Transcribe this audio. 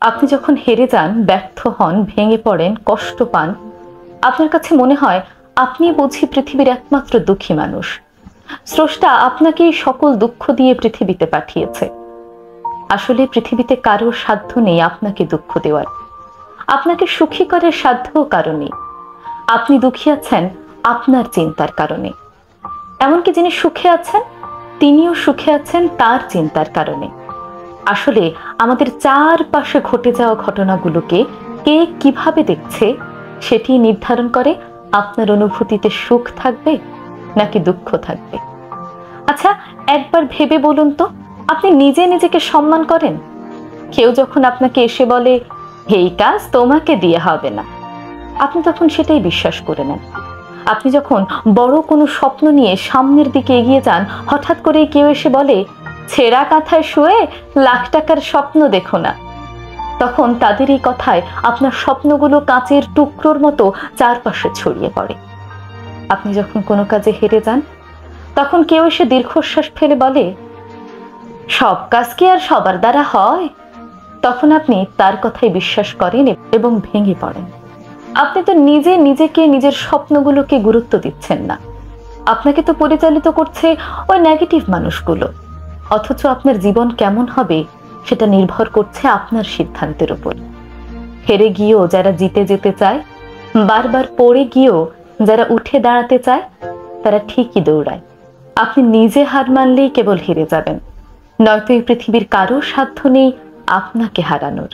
আপনি যখন হেরে যান, ব্যর্থ হন, ভেঙে পড়েন, কষ্ট পান, আপনার কাছে মনে হয় আপনি বুঝি পৃথিবীর একমাত্র দুঃখী মানুষ। স্রষ্টা আপনাকে সকল দুঃখ দিয়ে পৃথিবীতে পাঠিয়েছে। আসলে পৃথিবীতে কারোর সাধ্য নেই আপনাকে দুঃখ দেওয়ার, আপনাকে সুখী করার সাধ্যও কারো নেই। আপনি দুঃখী আছেন আপনার চিন্তার কারণে। এমনকি যিনি সুখে আছেন তিনিও সুখে আছেন তার চিন্তার কারণে। আসলে আমাদের চারপাশে ঘটে যাওয়া ঘটনাগুলোকে কে কিভাবে দেখছে সেটি নির্ধারণ করে আপনার অনুভূতিতে সুখ থাকবে নাকি দুঃখ থাকবে। আচ্ছা, একবার ভেবে বলুন তো, আপনি নিজে নিজেকে সম্মান করেন? কেউ যখন আপনাকে এসে বলে এই কাজ তোমাকে দিয়ে হবে না, আপনি তখন সেটাই বিশ্বাস করে নেন। আপনি যখন বড় কোনো স্বপ্ন নিয়ে সামনের দিকে এগিয়ে যান, হঠাৎ করে কেউ এসে বলে ছেঁড়া কাঁথায় শুয়ে লাখ টাকার স্বপ্ন দেখো না, তখন তাদের এই কথায় আপনার স্বপ্নগুলো কাঁচের টুকরোর মতো চারপাশে ছড়িয়ে পড়ে। আপনি যখন কোনো কাজে হেরে যান, তখন কেউ এসে দীর্ঘশ্বাস ফেলে বলে সব কাজ কি আর সবার দ্বারা হয়, তখন আপনি তার কথাই বিশ্বাস করেন এবং ভেঙে পড়েন। আপনি তো নিজে নিজেকে, নিজের স্বপ্নগুলোকে গুরুত্ব দিচ্ছেন না। আপনাকে তো পরিচালিত করছে ওই নেগেটিভ মানুষগুলো। অথচ আপনার জীবন কেমন হবে সেটা নির্ভর করছে আপনার সিদ্ধান্তের উপর। হেরে গিয়েও যারা জিতে যেতে চায়, বারবার পড়ে গিয়েও যারা উঠে দাঁড়াতে চায়, তারা ঠিকই দৌড়ায়। আপনি নিজে হার মানলেই কেবল হেরে যাবেন, নয়তো এই পৃথিবীর কারো সাধ্য নেই আপনাকে হারানোর।